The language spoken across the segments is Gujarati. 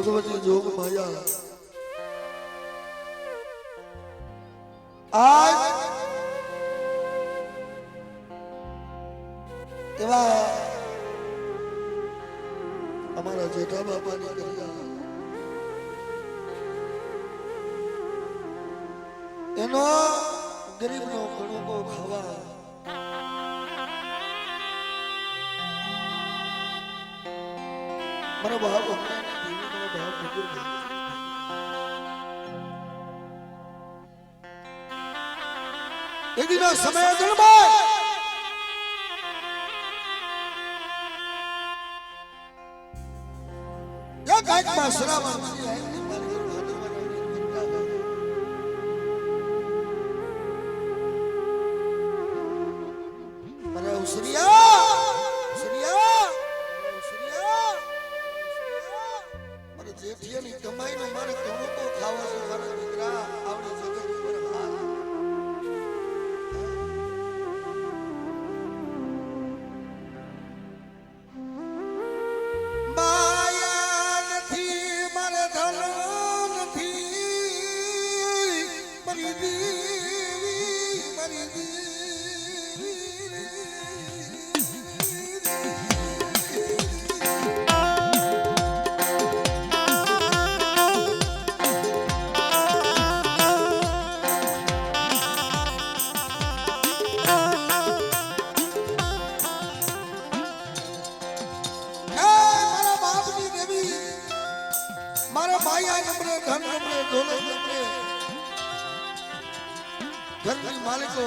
ભગવતી જોગ માયા આજ એવા અમારા જેઠા બાપાની કર્યા એનો ગરીબનો કણકો ખાવા મારો બાપ એક દિન સમય જન્માય કાંઈક માં શ્રાવણ મને ઉસરિયા મારે જેઠિયાની કમાઈને મારે ઘણું તો ખાવા છે મારા દીકરા આવડે જગત ઉપર હાથ ઘરની માલિકો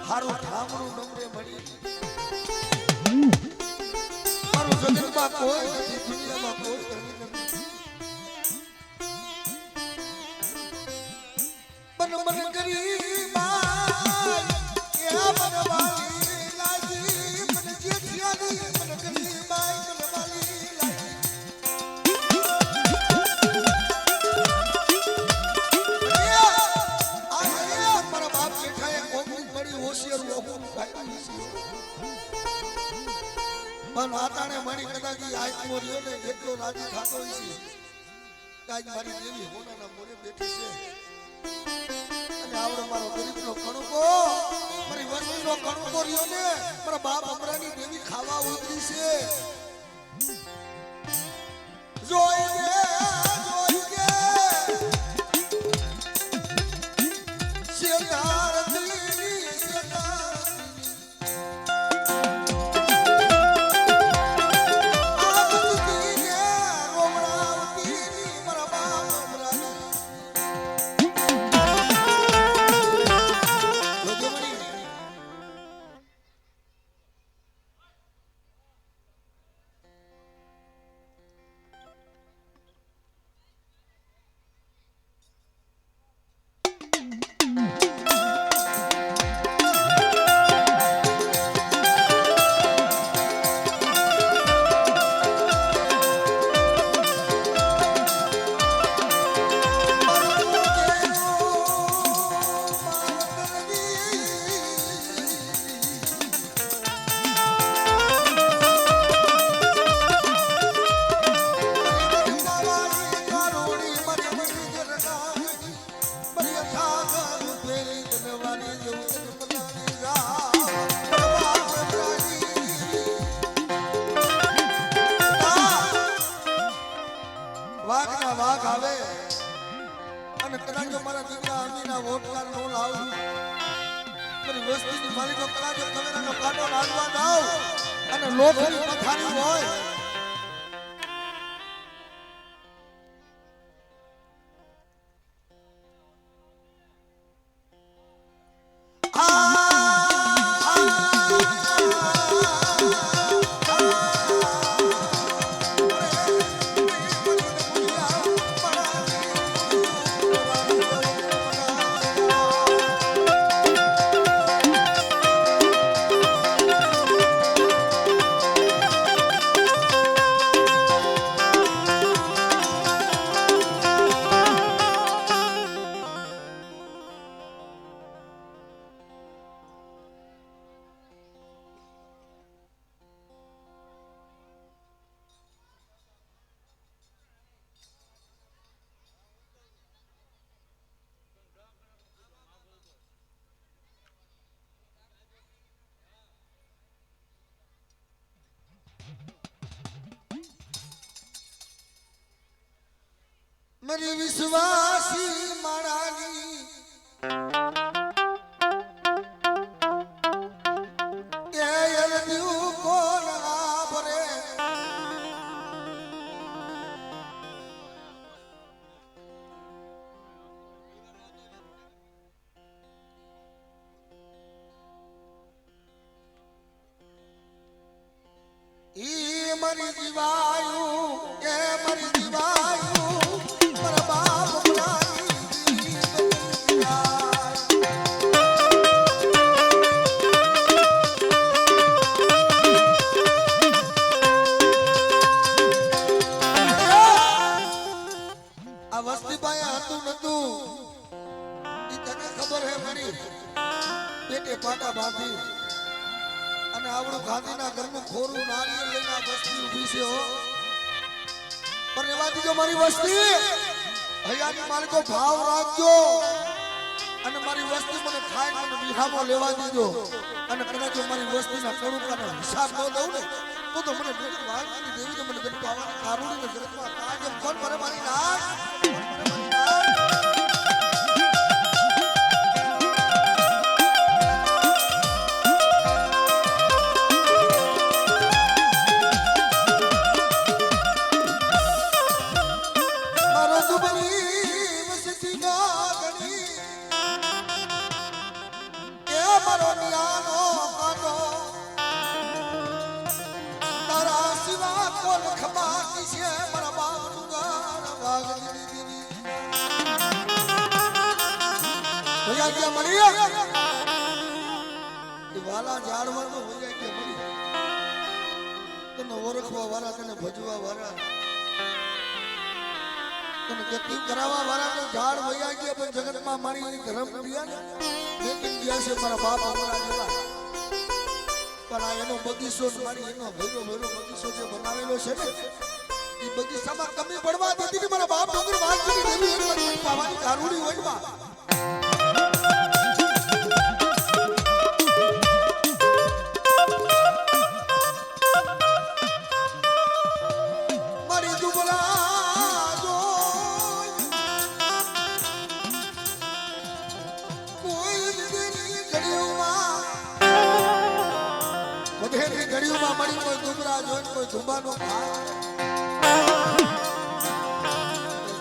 હારું ઠામણું નમરે મળી મારું જગતમાં કોઈ નથી દુનિયામાં કોઈ ધણી નથી બન બન કરી બાઈ એ બન વાલી લાજી બન જેઠિયાની બન કરી બાઈ બન વાલી પણ આતાણે મણી કદાચ આત્મો રહ્યો ને એટલો રાજી થતો હોય છે કાજ મારી દેવી હોનાના મોરે બેઠી છે અને આવડો મારો ગરીબનો કણકો મારી વસ્તીનો કણકો રહ્યો ને મારા બાપ અમરાની દેવી ખાવા ઉતરી છે જોઈ કે શેતાર વાઘ આવે અને કદાચ મારા દીકરા અમીના વોટકાર નો લાવ મારી વસ્તીની માલિકો કદાચ કવેરાનો કાંટો લાગવા જાવ અને લોખની પથારી હોય મારી વિશ્વાસી મારાની એ અરદ્યું કોણ આભરે ઈ મારી દીવાયું એ મારી દીવાયું મારા બાપ બનાવી આ વસ્તી પાસે હતું નતું ઈ તને ખબર હે મારી પેટે પાટા બાંધી અને આવડું ગાંધીના ઘરનું ખોરું નારિયેળ લઈને આ વસ્તી ઊભી છે હો પણ રેવા દીજો મારી વસ્તી હૈયાની માલિકો ભાવ રાખજો અને મારી વસ્તી મને ખાઈ મને વિહામો લેવા દીજો અને કદાચ જો મારી વસ્તીના કડુકાનો હિસાબ ન દઉં ને તો મને ડુંગર વાળની દેવી તો મને ગણ પાવાની કારુણીને જગતમાં કાજ કોણ મને મારી નાખ વાલા જાળવાનું હોય કે મળી તને ઓળખવા વાળા તને ભજવા વાળા તને કેટલી કરાવવા વાળા ને ઝાડ વયા ગયા પણ જગતમાં મારી ધર્મ પ્રિયા ને લેકિન ગયા છે મારા બાપ અમારા જેવા પણ આ એનો બગીચો મારી એનો ભૈરો બગીચો જે બનાવેલો છે ને એ બગીચામાં કમી પડવા દેતી ને મારા બાપ ડોંગર વાંચી દેવી પાવાની કારુણી હોય બા ધુંબાનો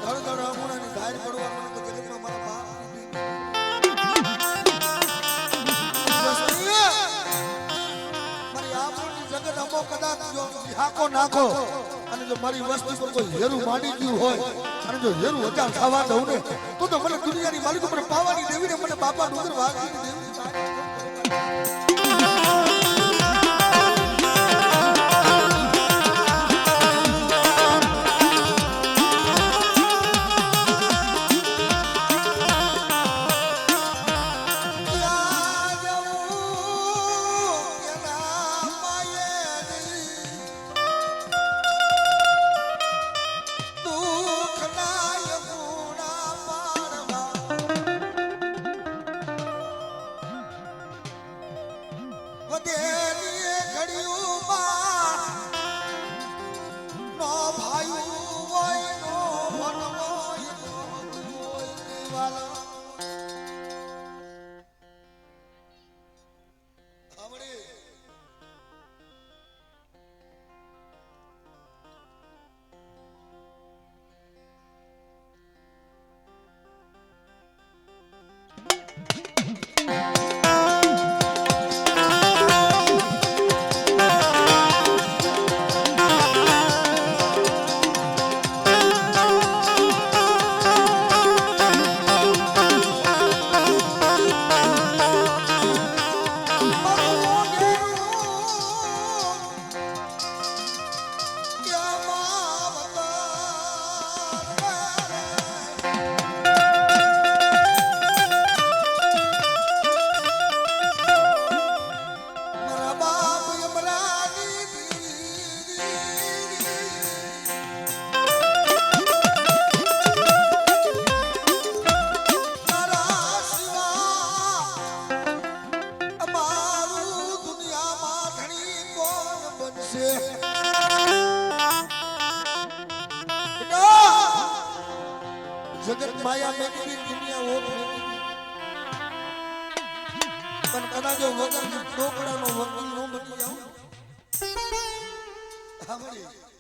ધડ અમુણાની ધાર પડવા મને જગતમાં મારા મારી આપણની જગત અમો કદાચ જો હાકો નાખો અને જો મારી વસ્તી પર કોઈ હેરું માંડી ગયું હોય અને જો હેરું હજાર ખાવા દઉં ને તો મને દુનિયાની માલિકો મને પાવાની દેવીને મને બાપા ડુંગર વાગી દેવી જગત માયા મેકી દુનિયા ઓટ મેકી પણ કદાચ જો વગર ટોકડાનો વકીલ નો બની જાવ સાંભળી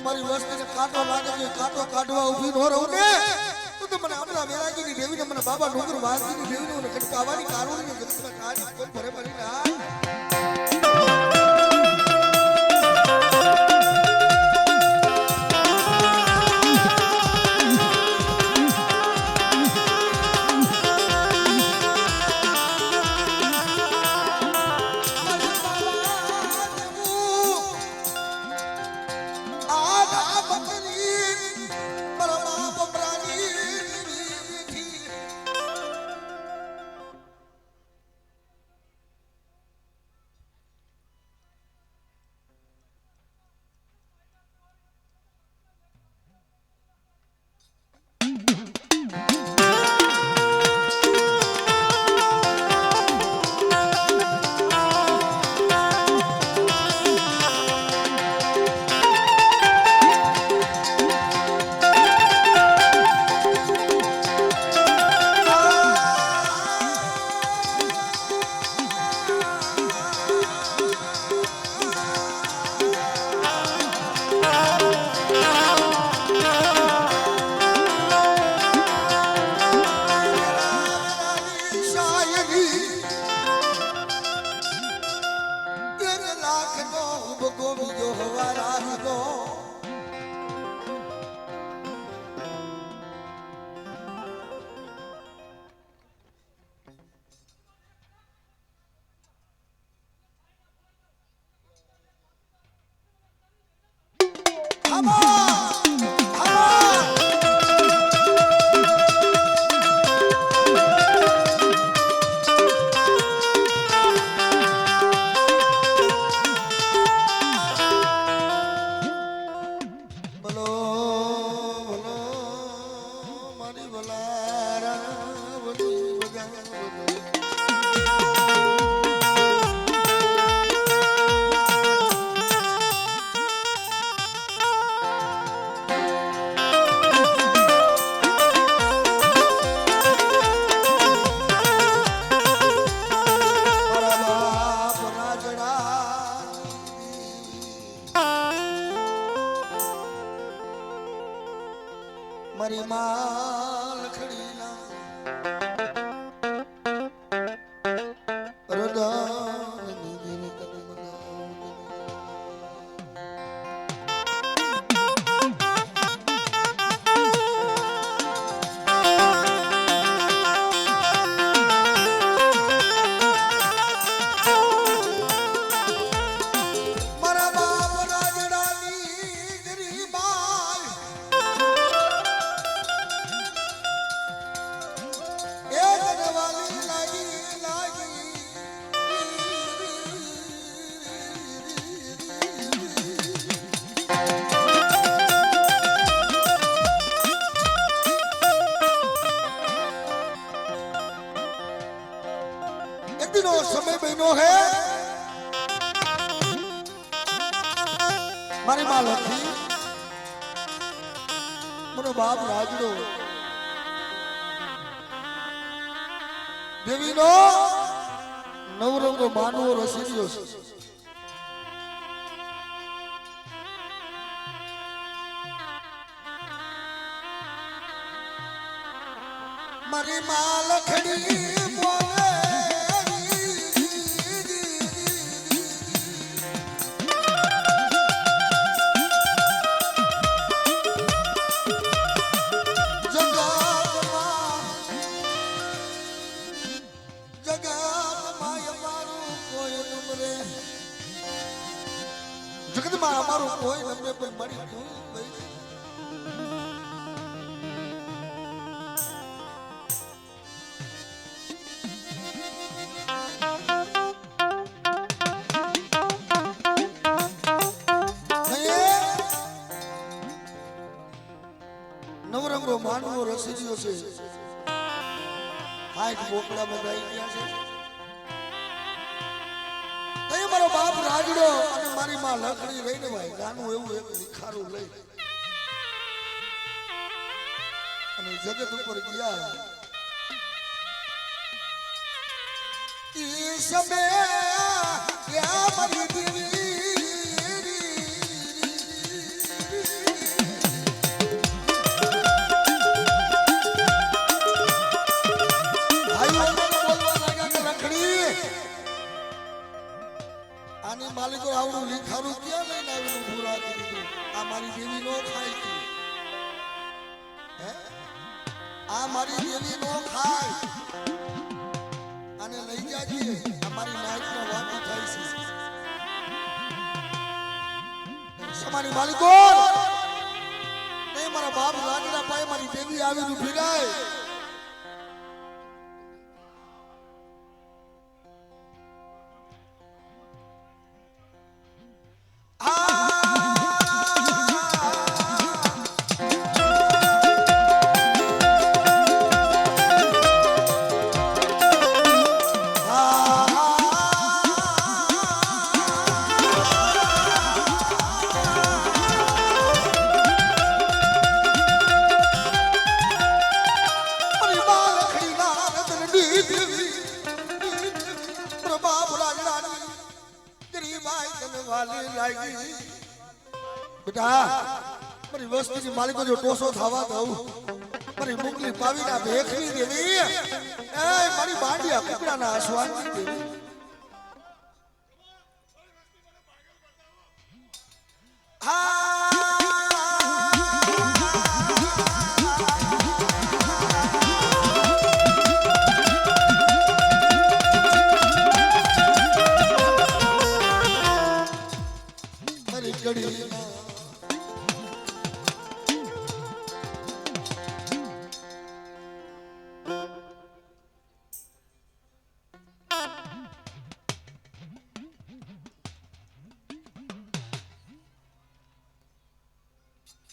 મારી વસ્તીને કાંટો લાગે છે કાંટો કાઢવા ઊભી ન રહું ને તો મને આપણા વેરાગીની દેવીને મને બાબા ડુંગર વાસની દેવીને મને કટકાવાની કારુણી જગતમાં કાઢી કોઈ ભરે ભરી ના મારી માલ ખડીના રદાની દેવી મારા બાપ રાજડાની ગરીબાઈ समय बहनो है मारी माल थी मरो बाप राजड़ो દેવીનો નવરંગો માનવો રસીલ્યો છે. મારી માં લખડી બોલે જગતમાં અમારું કોઈ નમને પણ મળી તું નવરંગો માનવો રસીલ્યો છે. હાઈટ બોકડા બંધાઈ ગયા છે. મારો બાપ રાજડો અને મારી માં લખડી રહીને ભાઈ ગાનું એવું એક લીખારું લઈ અને જગત ઉપર ગયા. ઈ સમય ક્યાં મારી દેવી આની માલિકો આવડું લીખારું ક્યાં લઈને આવેલું પૂરા કરી દીધું. આ મારી દેવી નો ખાય છે. આ મારી દેવી નો ખાય આને લઈ જાજે. આ મારી નાઈટ નો વાતો થાય છે. સમાની માલિકો નહીં મારા બાપ લાગડા પાય મારી દેવી આવીને ફિરાય. બેટા મારી વસ્તીની માલિકો જો ટોસો થવા દઉં મારી મુકલી પાવીના ભેખની દેવી એ મારી બાંડિયા કુકડાના આસવાની દેવી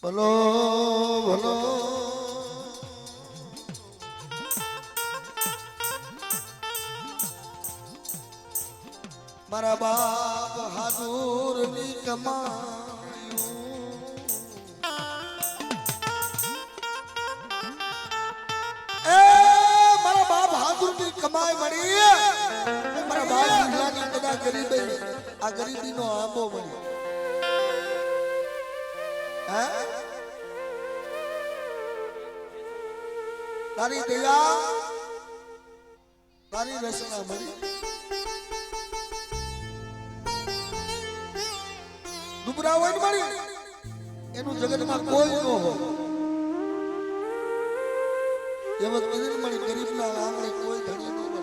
ભલો ભલો મારા બાપ હાજુર ની કમાયું એ મારા બાપ હાજુર ની કમાઈ મળી મારા બાપ જિલ્લાની બધા ગરીબી આ ગરીબી નો આંબો મળ્યો. તારી દયા તારી રચના મળી દુબરા હોય મળી એનું જગતમાં કોઈ ન હોય એવો કદી મળી ગરીબના આંગણે કોઈ ધણી ન બને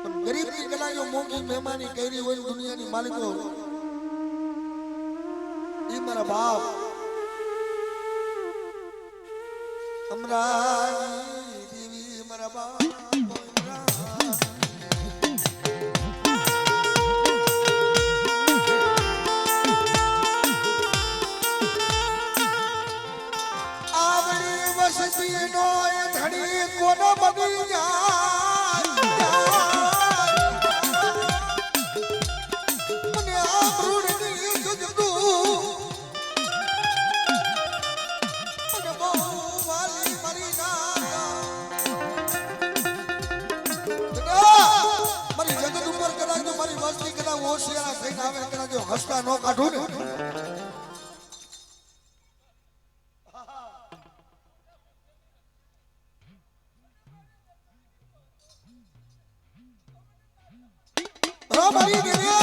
પણ ગરીબની કલા જો મોંઘી મહેમાની કરી હોય દુનિયાની માલિકો એ મારા બાપ અમરાની દેવી મારા બાપ આવડી વસતી નો ધણી કોનો બની જાય મને આ ભ્રૂણની જુજતું મને બહુ વાલી મરી ના કદાચ આવે કદાચ જો હસતા નો કાઢું ને મારી દેવી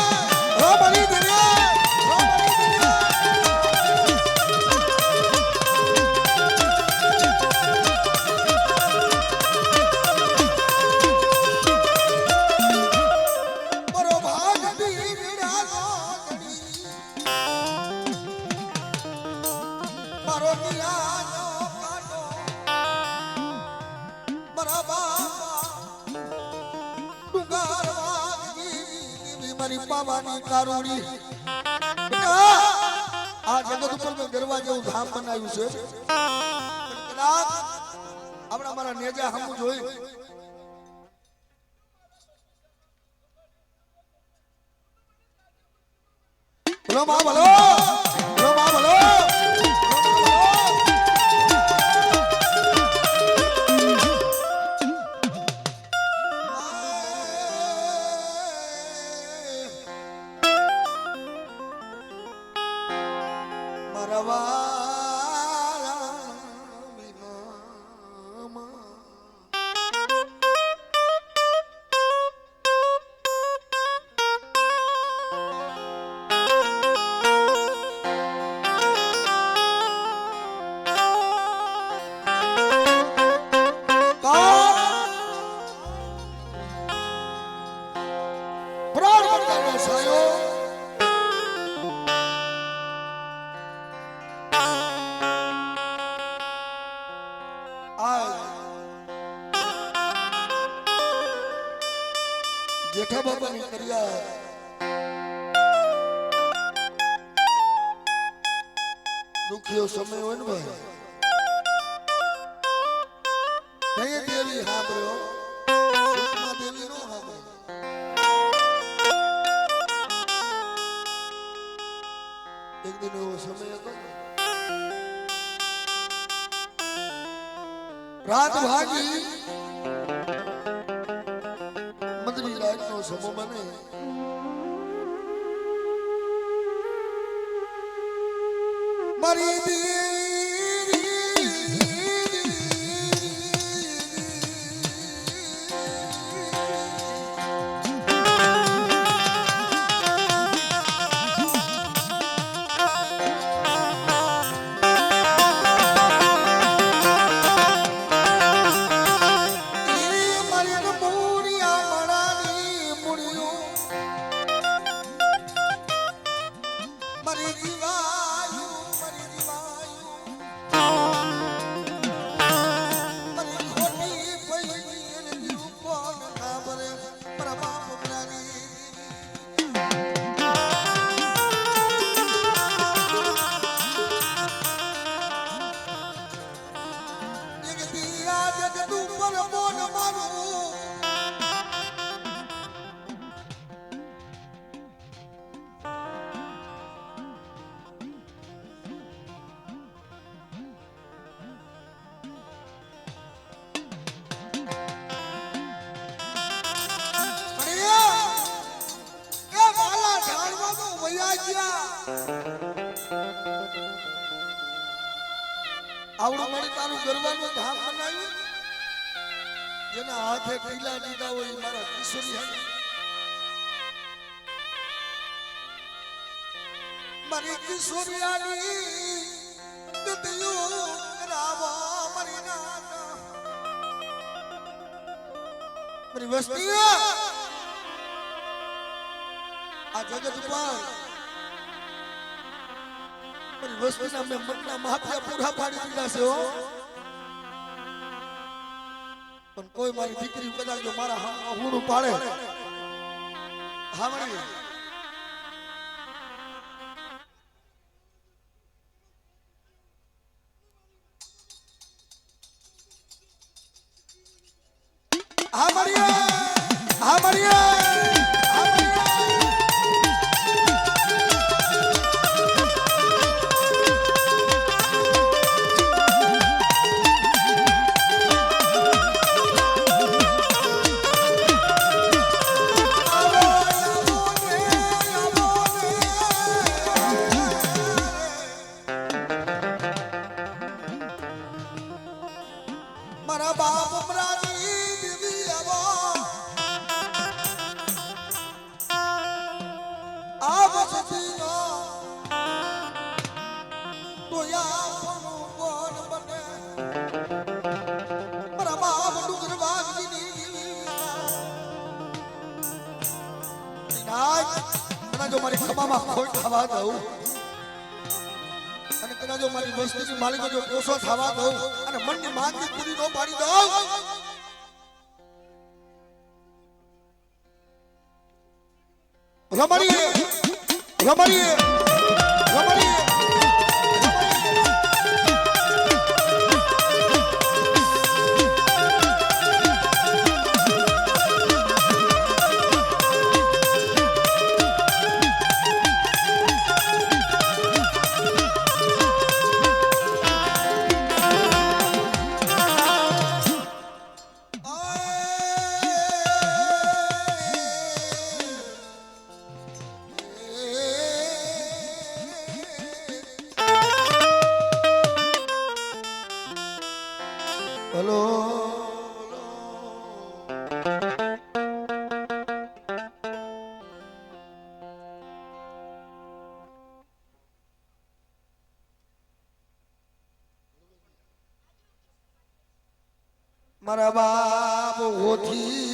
મારી દેવી પાવાની કારુડી આ જગત ઉપર મેં ગરવા જેવું ધામ બનાવ્યું છે કદાચ આપણા મારા નેજા હમું જોઈ ભલો માં ભલો ભલો માં ભલો જેઠા બાપાની કર્યા દુખ્યો સમય હોય ને ભાઈ કઈ દેવી હાંભળ્યો સુષ્મા દેવી નો હાંભળ્યો એક દિન એવો સમય હતો રાત ભાગી સમૂહ બને મારી આવડું મને તારું ગરવાનું ધામ બનાવ્યું જેના હાથે ટીલા દીધા હોય મારા કિશોરી મારી કિશોરિયાની ગતિયો કરાવા મારી નાના મારી વસ્તી આ જગત પર વસ્તુના મેં મનના મહાપ્યા પૂરા પાડી દીધા છે પણ કોઈ મારી દીકરી કદાચ જો મારા હુડું પાડે હાવણી મારા બાપ અમરાની દેવી આવો આ વસતી નો તો યાપનું કોણ બને મારા બાપ ડુંગર વાગની દેવી નાય કના જો મારી ખમામાં ખોટ ખાવા દઉં અને કદાચ જો મારી વસ્તુની માલિકો જો કોસો થવા દઉં અને મનની માંગણી પૂરી ન પાડી દઉં રમણીએ રમણીએ રમણીએ હેલો મારા બાપ હોથી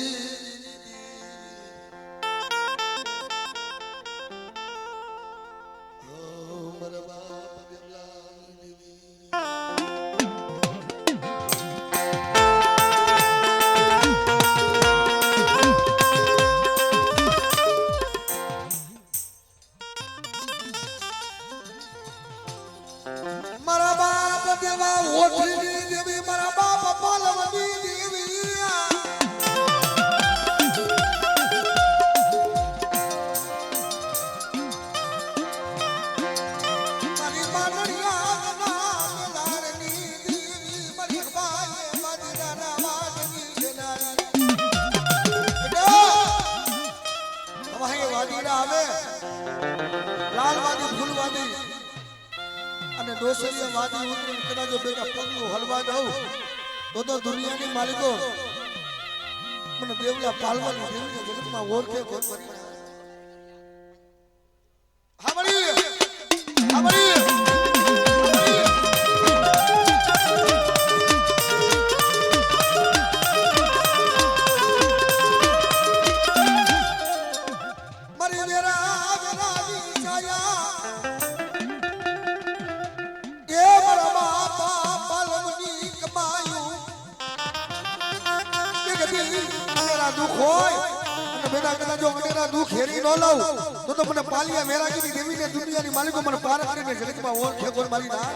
મારા બાપ દેવલાની મારા બાપ દેવા ઓઠની દેવી મારા બાપ પાલવની દેવી મારી માનડિયા નામ લાડની દેવી મારી બાએ મદિરાના વાડની જનારી હવાએ વાડીરા આવે લાલવાદી ફૂલવાદી અને ડોસરિયા વાદી ઉતરી કદાચ જો બેટા પગનું હલવા દઉં તો દુનિયાની માલિકો મને દેવલા પાલવાની દેવની જગતમાં ઓળખે કોણ બની હામળી હામળી મારી મેરા વેરાની છાયા દુખ હોય અને બેટા કદાચ જો અનેરા દુખ હેરી ન લઉં તો મને પાલિયા મેરાગીની દેવીને દુનિયાની માલિકો મને પાર કરીને જગતમાં ઓળખે કોણ મારી ના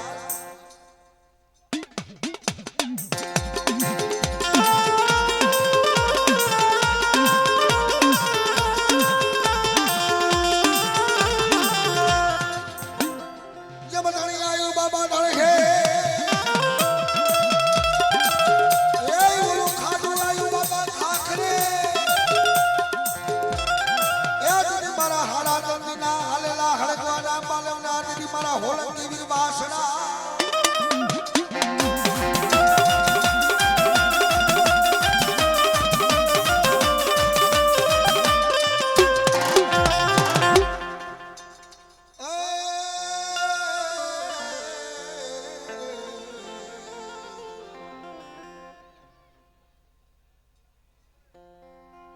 જબ ધાણી આયુ બાબા ધાણે હે મારા હોલંગી વીર વાસણા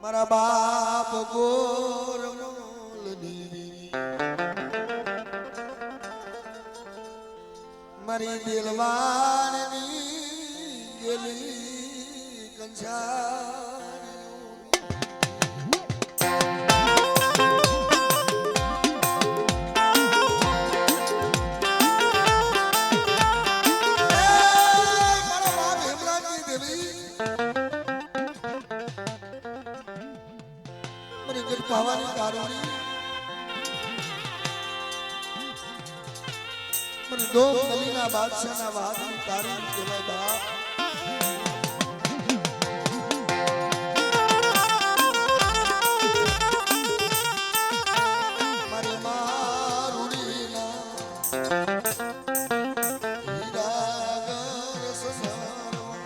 મારા બાપ ગોર મોલની મારી દિલવાનની ગેલી મારા બાપ હેમલાની દેવી મારી ગઢ પાવાની કારુણી મને દો કલીના બાદશાહના વાદની તારી કહેવાય બાપ મારી મારુડીના હીરાગર સસરવા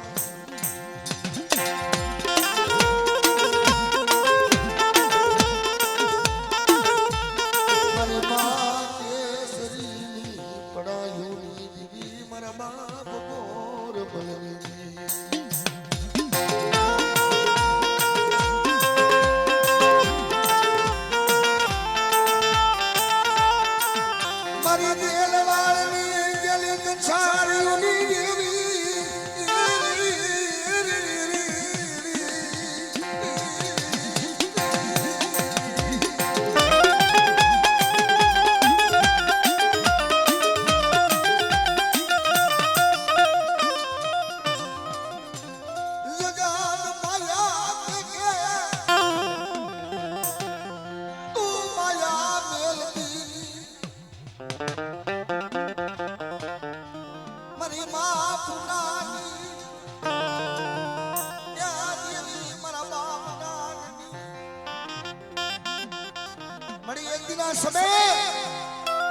સમય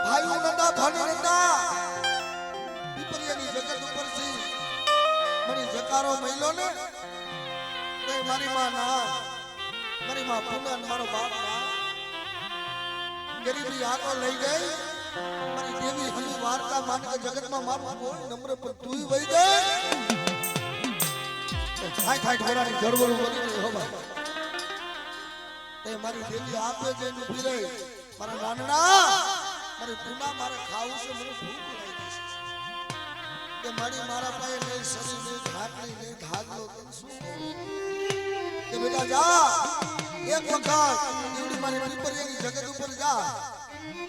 ભાઈઓ નંદા ભાને નંદા પીપરિયાની જગત ઉપરથી મને જકારો મહિલો ને તે મારી માં ના મારી માં પૂનમ મારો બાપ ના ગરીબી આતો લઈ ગઈ મારી દેવી હની વાર્તા માન કે જગતમાં મારું કોઈ નમ્ર પર તુંય વઈ ગઈ થાય થાય ઠોરાની ગરબડું બની ગઈ હો ભાઈ તે મારી દેવી આપે જે ઊભી રહી મારા નાનડા મારી પૂના મારે ખાવું છે મને ભૂખ લાગી છે કે મારી મારા પાસે નહીં સરી નહીં ઘાટલી નહીં ધાગલો શું કે બેટા જા એક વખત એવડી મારી પીપરિયાની જગત ઉપર જા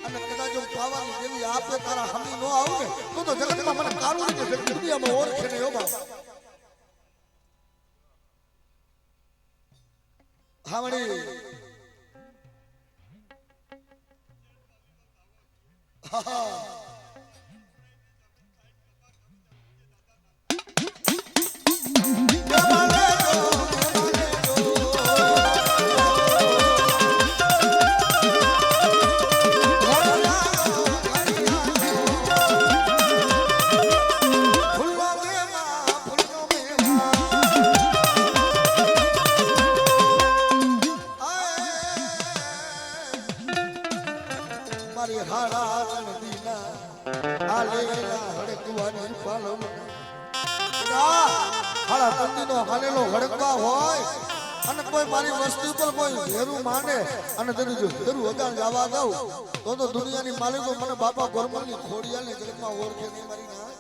અને કદાચ જો પાવાની દેવી આપે તારા હમી નો આવું ને તો જગતમાં મને કારું નહીં કે દુનિયામાં ઓળખે નહીં હો બાપ હાવડી હા કોઈ મારી વસ્તુ પર કોઈ ઘેરું માંડે અને તેનું જો ઘેરું અજાણ જવા દઉં તો દુનિયાની માલિકો મને બાપા ગોરમલની ખોડિયાની જગતમાં ઓળખે નહીં મારી ના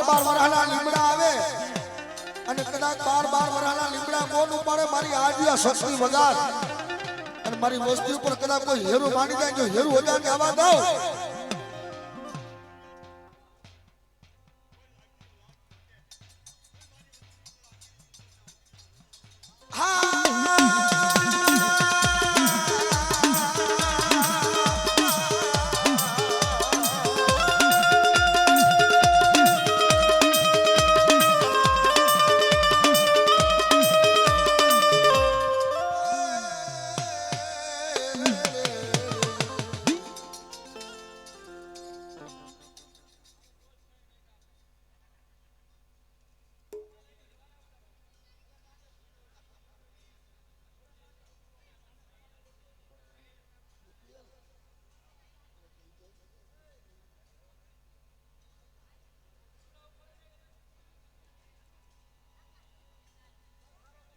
બાર વરહાના લીમડા આવે અને કદાચ બાર વરહાના લીમડા કોણ ઉપાડે મારી આજીયા શક્તિ વગાર અને મારી વસ્તી ઉપર કદાચ કોઈ હેરું માંડી જાય જો હેરું વગાર ને આવા દઉં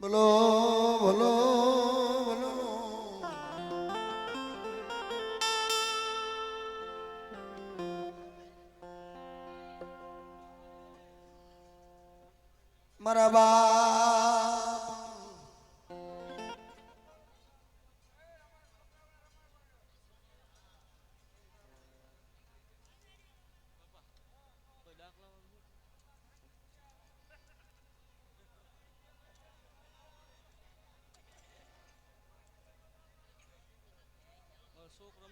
બોલો બોલો બોલો મારા બાપ છોકરો